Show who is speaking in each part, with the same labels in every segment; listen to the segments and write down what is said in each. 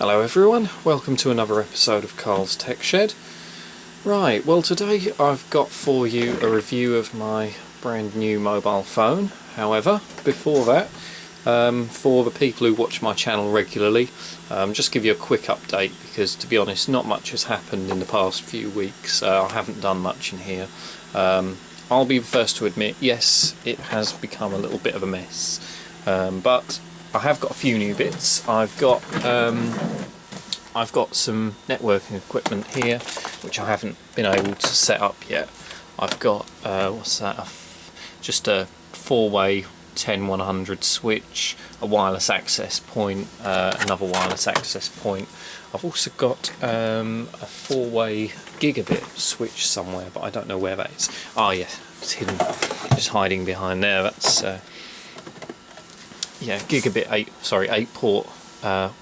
Speaker 1: Hello everyone, welcome to another episode of Carl's Tech Shed. Right, well today I've got for you a review of my brand new mobile phone. However, before that, for the people who watch my channel regularly, just give you a quick update because to be honest not much has happened in the past few weeks. I haven't done much in here. I'll be the first to admit, yes, it has become a little bit of a mess, but I have got a few new bits. I've got some networking equipment here which I haven't been able to set up yet. I've got what's that? Just a four-way 10100 switch, a wireless access point, another wireless access point. I've also got a four-way gigabit switch somewhere, but I don't know where that is. Oh yeah, it's hidden, just hiding behind there. That's yeah, gigabit 8-port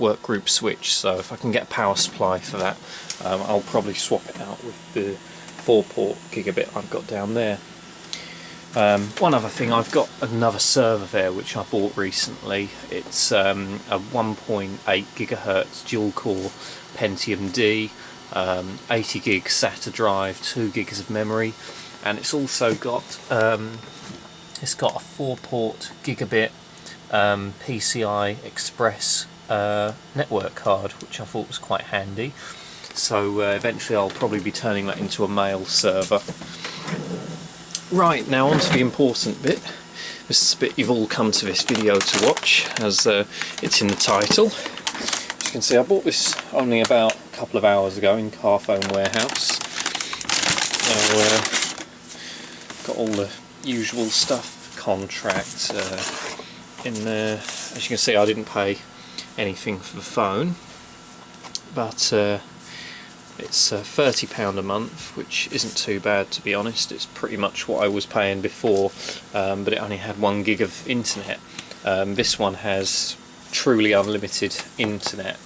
Speaker 1: work group switch. So if I can get a power supply for that, I'll probably swap it out with the 4-port gigabit I've got down there. One other thing, I've got another server there which I bought recently. It's a 1.8 gigahertz dual core Pentium D, 80 gig SATA drive, 2 gigs of memory, and it's also got a 4-port gigabit PCI Express network card, which I thought was quite handy. So eventually I'll probably be turning that into a mail server. Right, now on to the important bit. This is the bit you've all come to this video to watch, as it's in the title. As you can see, I bought this only about a couple of hours ago in Carphone Warehouse. Got all the usual stuff, contract in there. As you can see, I didn't pay anything for the phone, but it's £30 a month, which isn't too bad to be honest. It's pretty much what I was paying before, but it only had 1 gig of internet. This one has truly unlimited internet,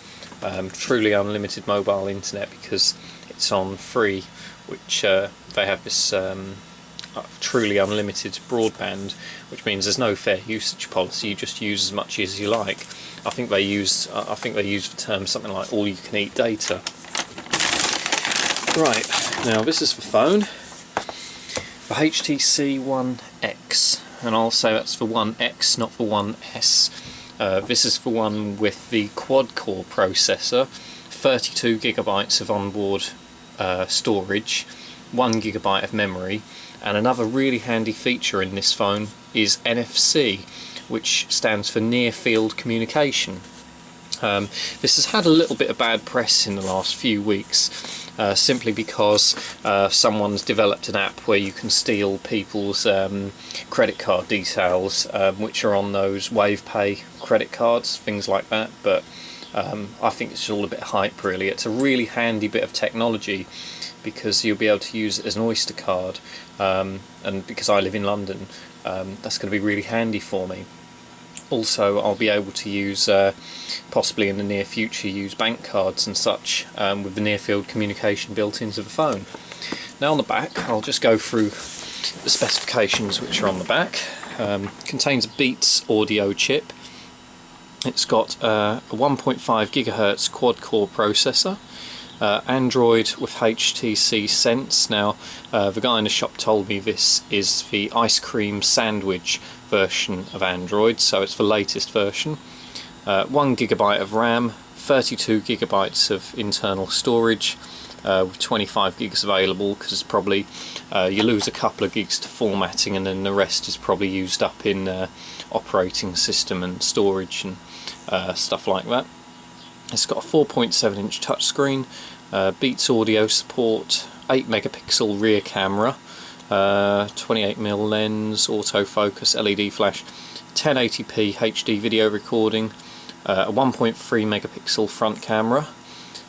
Speaker 1: truly unlimited mobile internet, because it's on free, which they have this truly unlimited broadband, which means there's no fair usage policy. You just use as much as you like. I think they use the term something like all you can eat data. Right, now this is the phone, the HTC One X, and I'll say that's the One X, not the One S. This is the one with the quad-core processor, 32 gigabytes of onboard storage, 1 gigabyte of memory, and another really handy feature in this phone is NFC, which stands for Near Field Communication. This has had a little bit of bad press in the last few weeks, simply because someone's developed an app where you can steal people's credit card details, which are on those WavePay credit cards, things like that. But I think it's all a bit hype really. It's a really handy bit of technology because you'll be able to use it as an Oyster card, and because I live in London, that's going to be really handy for me. Also, I'll be able to use, possibly in the near future, use bank cards and such with the near field communication built into the phone. Now on the back, I'll just go through the specifications which are on the back. Contains a Beats audio chip. It's got a 1.5 gigahertz quad-core processor. Android with HTC Sense. Now the guy in the shop told me this is the ice cream sandwich version of Android, so it's the latest version. 1 gigabyte of RAM, 32 gigabytes of internal storage, with 25 gigs available, because probably you lose a couple of gigs to formatting and then the rest is probably used up in operating system and storage and stuff like that. It's got a 4.7-inch touchscreen, Beats audio support, 8 megapixel rear camera, 28mm lens, autofocus, LED flash, 1080p HD video recording, a 1.3 megapixel front camera,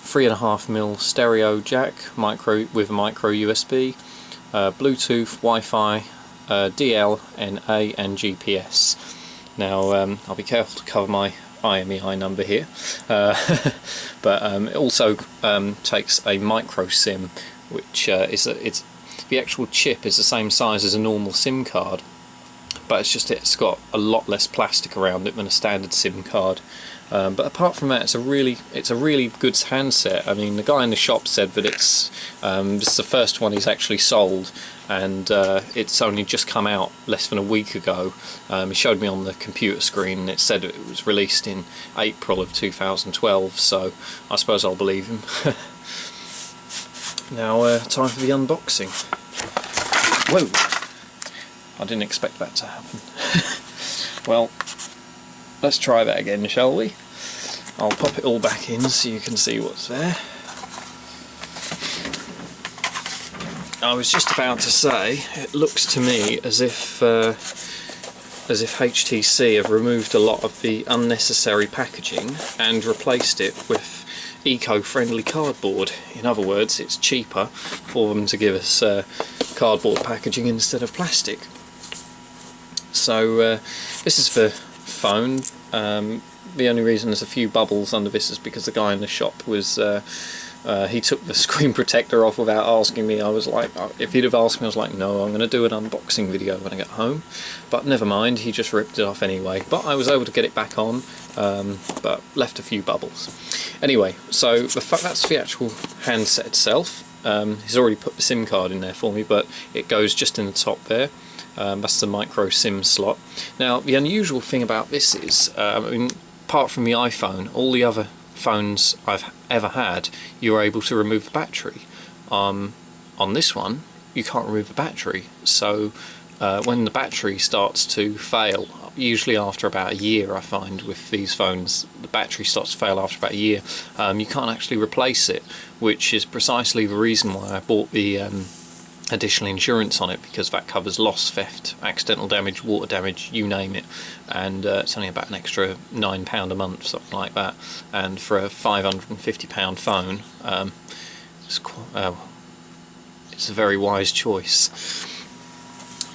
Speaker 1: 3.5mm stereo jack with a micro USB, Bluetooth, Wi-Fi, DL, NA and GPS. Now I'll be careful to cover my IMEI number here, but it also takes a micro SIM, which it's the actual chip is the same size as a normal SIM card, but it's got a lot less plastic around it than a standard SIM card, But apart from that, it's a really good handset. I mean, the guy in the shop said that it's this is the first one he's actually sold, and it's only just come out less than a week ago. He showed me on the computer screen, and it said it was released in April of 2012, so I suppose I'll believe him. Now, time for the unboxing. Whoa! I didn't expect that to happen. Well, let's try that again, shall we? I'll pop it all back in so you can see what's there. I was just about to say, it looks to me as if HTC have removed a lot of the unnecessary packaging and replaced it with eco-friendly cardboard. In other words, it's cheaper for them to give us cardboard packaging instead of plastic. So this is the phone. The only reason there's a few bubbles under this is because the guy in the shop was he took the screen protector off without asking me. I was like, if he'd have asked me, I was like, no, I'm going to do an unboxing video when I get home. But never mind, he just ripped it off anyway. But I was able to get it back on, but left a few bubbles. Anyway, so that's the actual handset itself. He's already put the SIM card in there for me, but it goes just in the top there. That's the micro SIM slot. Now, the unusual thing about this is, I mean, apart from the iPhone, all the other phones I've ever had, you're able to remove the battery. On this one, you can't remove the battery. So when the battery starts to fail, usually after about a year, I find with these phones, the battery starts to fail after about a year. You can't actually replace it, which is precisely the reason why I bought the additional insurance on it, because that covers loss, theft, accidental damage, water damage, you name it, and it's only about an extra £9 a month, something like that. And for a £550 phone, it's a very wise choice.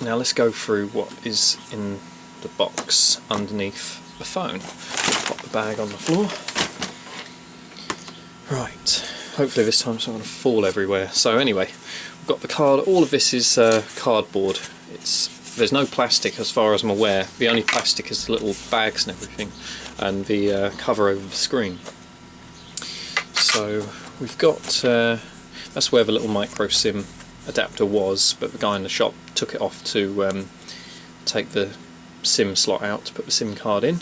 Speaker 1: Now let's go through what is in the box underneath the phone. Pop the bag on the floor. Right, hopefully this time it's not going to fall everywhere. So anyway, got the card. All of this is cardboard. There's no plastic as far as I'm aware. The only plastic is the little bags and everything, and the cover over the screen. So we've got that's where the little micro SIM adapter was, but the guy in the shop took it off to take the SIM slot out to put the SIM card in.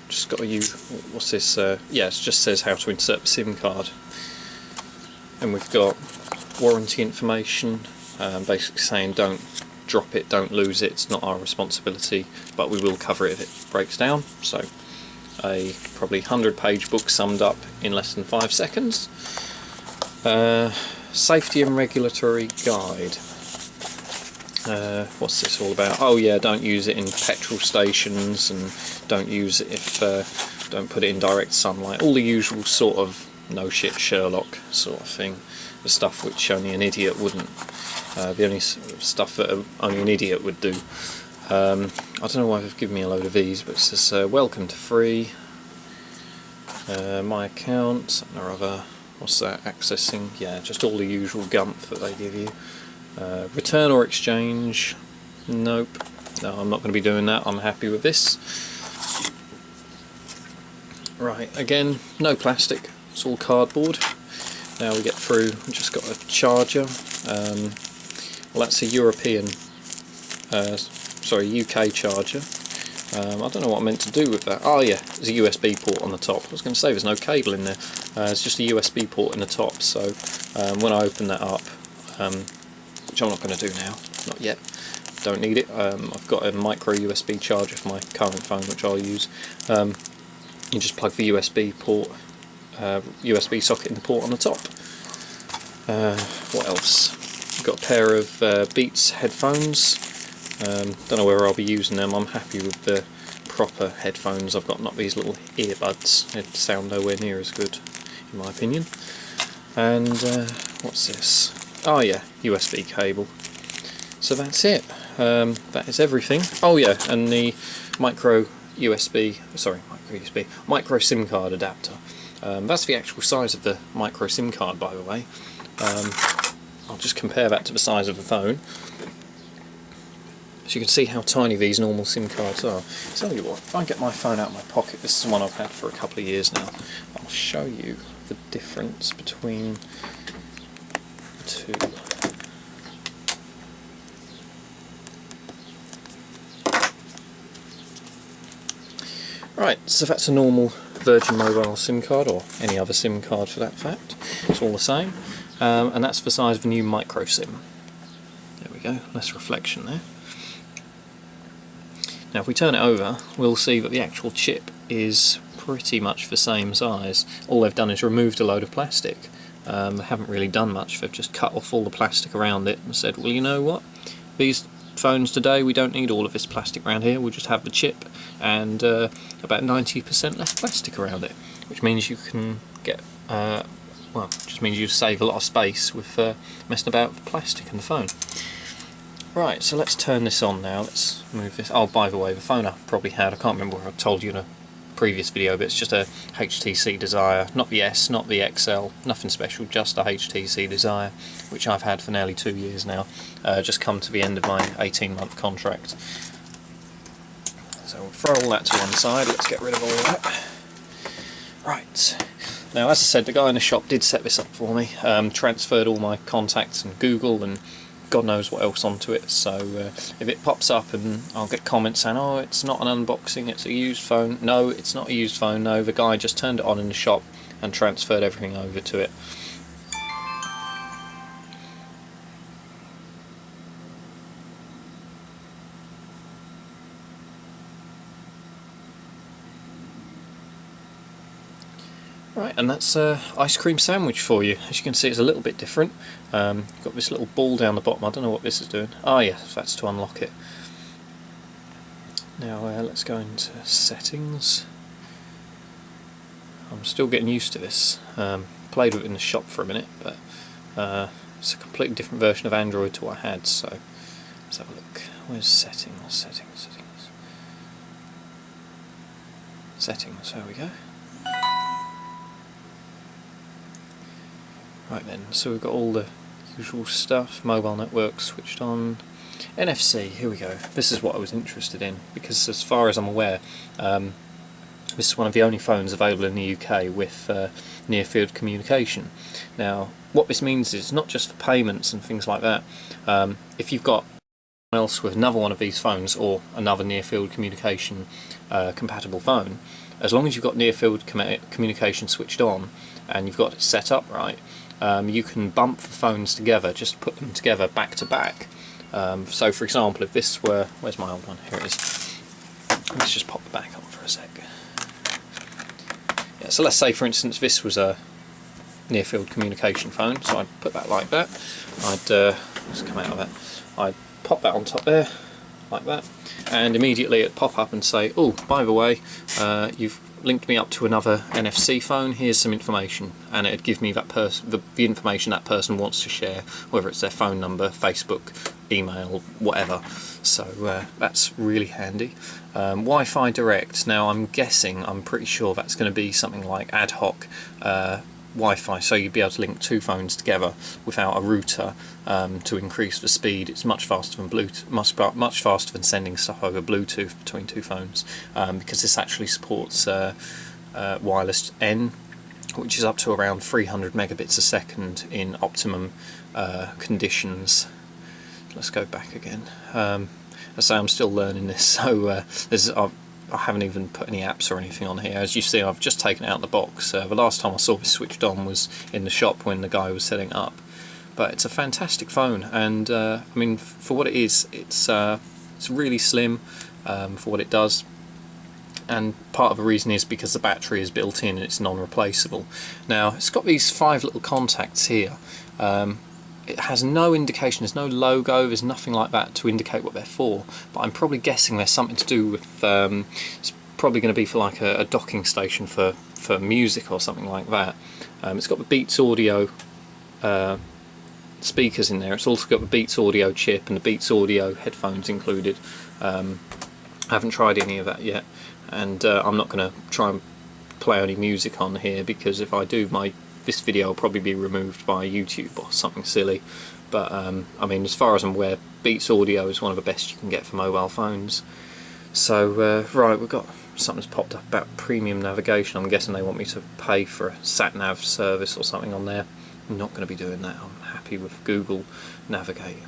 Speaker 1: Just got to use, what's this? Yeah, it just says how to insert the SIM card, and we've got warranty information, basically saying don't drop it, don't lose it, it's not our responsibility, but we will cover it if it breaks down. So a probably 100-page book summed up in less than 5 seconds. Safety and regulatory guide. What's this all about? Oh yeah, don't use it in petrol stations, and don't use it if don't put it in direct sunlight. All the usual sort of no shit Sherlock sort of thing. The stuff which only an idiot wouldn't. The only stuff that only an idiot would do. I don't know why they've given me a load of these, but it says welcome to free, my account, something or other. What's that? Accessing? Yeah, just all the usual gump that they give you. Return or exchange? Nope. No, I'm not going to be doing that. I'm happy with this. Right, again, no plastic. It's all cardboard. Now we get through, we've just got a charger. Well, that's a European, sorry, UK charger. I don't know what I meant to do with that. Oh yeah, there's a USB port on the top. I was going to say there's no cable in there. It's just a USB port in the top, so when I open that up, which I'm not going to do now, not yet, don't need it. I've got a micro USB charger for my current phone, which I'll use. You just plug the USB port, USB socket in the port on the top. What else? I've got a pair of Beats headphones. Don't know whether I'll be using them. I'm happy with the proper headphones I've got, not these little earbuds. They sound nowhere near as good, in my opinion. And what's this? Oh yeah, USB cable. So that's it. That is everything. Oh yeah, and the micro SIM card adapter. That's the actual size of the micro SIM card, by the way. I'll just compare that to the size of the phone. So you can see how tiny these normal SIM cards are. Tell you what, if I get my phone out of my pocket, this is one I've had for a couple of years now, I'll show you the difference between the two. Right, so that's a normal Virgin Mobile SIM card, or any other SIM card for that fact. It's all the same, and that's the size of a new micro SIM. There we go, less reflection there. Now if we turn it over, we'll see that the actual chip is pretty much the same size. All they've done is removed a load of plastic. They haven't really done much, they've just cut off all the plastic around it and said, well, you know what, these phones today, we don't need all of this plastic around here, we'll just have the chip and about 90% less plastic around it, which means you can get, well, just means you save a lot of space with messing about with plastic in the phone. Right, so let's turn this on now. Let's move this. Oh, by the way, the phone I probably had, I can't remember what I told you in a previous video, but it's just a HTC Desire, not the S, not the XL, nothing special, just a HTC Desire, which I've had for nearly 2 years now. Just come to the end of my 18-month contract. So we'll throw all that to one side, let's get rid of all of that. Right, now as I said, the guy in the shop did set this up for me, transferred all my contacts and Google and God knows what else onto it, so if it pops up and I'll get comments saying, oh, it's not an unboxing, it's a used phone. No, it's not a used phone, no, the guy just turned it on in the shop and transferred everything over to it. Right, and that's ice cream sandwich for you. As you can see, it's a little bit different. You've got this little ball down the bottom. I don't know what this is doing. Ah, yes, that's to unlock it. Now let's go into settings. I'm still getting used to this. Played with it in the shop for a minute, but it's a completely different version of Android to what I had. So let's have a look. Where's settings? Settings. There we go. Right then, so we've got all the usual stuff, mobile network switched on, NFC, here we go. This is what I was interested in, because as far as I'm aware, this is one of the only phones available in the UK with near field communication. Now, what this means is not just for payments and things like that. If you've got someone else with another one of these phones, or another near field communication compatible phone, as long as you've got near field communication switched on and you've got it set up right, you can bump the phones together, just put them together back to back. So for example, if this were, where's my old one? Here it is. Let's just pop it back on for a sec. Yeah, so let's say for instance this was a near field communication phone, so I'd put that like that. I'd let's come out of that. I'd pop that on top there, like that, and immediately it'd pop up and say, oh, by the way, you've linked me up to another NFC phone, here's some information, and it'd give me that the information that person wants to share, whether it's their phone number, Facebook, email, whatever. So that's really handy. Wi-Fi Direct, now I'm pretty sure that's going to be something like ad hoc Wi-Fi, so you'd be able to link two phones together without a router to increase the speed. It's much faster than Bluetooth, much faster than sending stuff over Bluetooth between two phones, because this actually supports wireless N, which is up to around 300 megabits a second in optimum conditions. Let's go back again. I say I'm still learning this, so I haven't even put any apps or anything on here. As you see, I've just taken it out of the box. The last time I saw this switched on was in the shop when the guy was setting it up. But it's a fantastic phone, and I mean, for what it is, it's really slim for what it does. And part of the reason is because the battery is built in and it's non-replaceable. Now, it's got these 5 little contacts here. It has no indication, there's no logo, there's nothing like that to indicate what they're for, but I'm probably guessing there's something to do with, it's probably going to be for like a docking station for music or something like that. It's got the Beats Audio speakers in there, it's also got the Beats Audio chip and the Beats Audio headphones included. I haven't tried any of that yet, and I'm not going to try and play any music on here, because if I do, my this video will probably be removed by YouTube or something silly, but I mean, as far as I'm aware, Beats Audio is one of the best you can get for mobile phones. So right, we've got something's popped up about premium navigation. I'm guessing they want me to pay for a sat-nav service or something on there. I'm not going to be doing that. I'm happy with Google Navigate.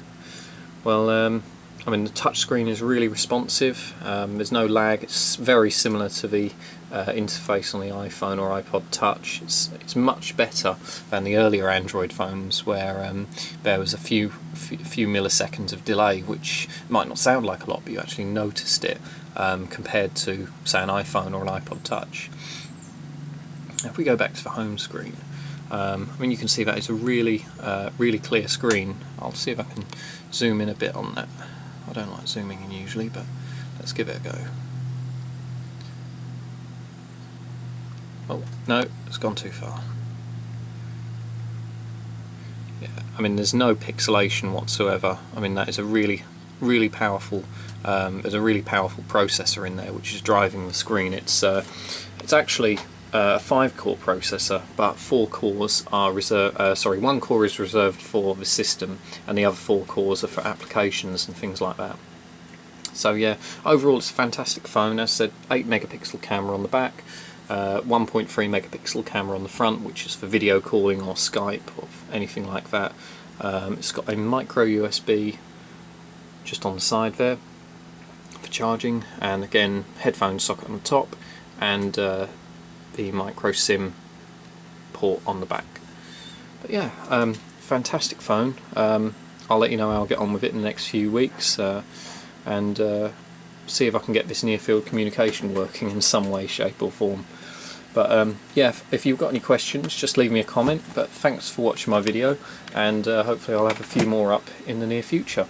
Speaker 1: Well, I mean, the touchscreen is really responsive. There's no lag. It's very similar to the interface on the iPhone or iPod Touch. It's much better than the earlier Android phones, where there was a few milliseconds of delay, which might not sound like a lot, but you actually noticed it compared to, say, an iPhone or an iPod Touch. Now, if we go back to the home screen, I mean, you can see that it's a really clear screen. I'll see if I can zoom in a bit on that. I don't like zooming in usually, but let's give it a go. Oh, no, it's gone too far. Yeah, I mean, there's no pixelation whatsoever. I mean, that is a really powerful, there's a really powerful processor in there which is driving the screen. It's actually a 5-core processor, but 4 cores are reserved. Sorry, 1 core is reserved for the system, and the other 4 cores are for applications and things like that. So yeah, overall it's a fantastic phone. As I said, 8 megapixel camera on the back, 1.3 megapixel camera on the front, which is for video calling or Skype or anything like that. It's got a micro USB just on the side there for charging, and again, headphone socket on the top, and the micro SIM port on the back. But yeah, fantastic phone. I'll let you know how I'll get on with it in the next few weeks, and see if I can get this near field communication working in some way, shape or form. But yeah, if you've got any questions, just leave me a comment. But thanks for watching my video, and hopefully I'll have a few more up in the near future.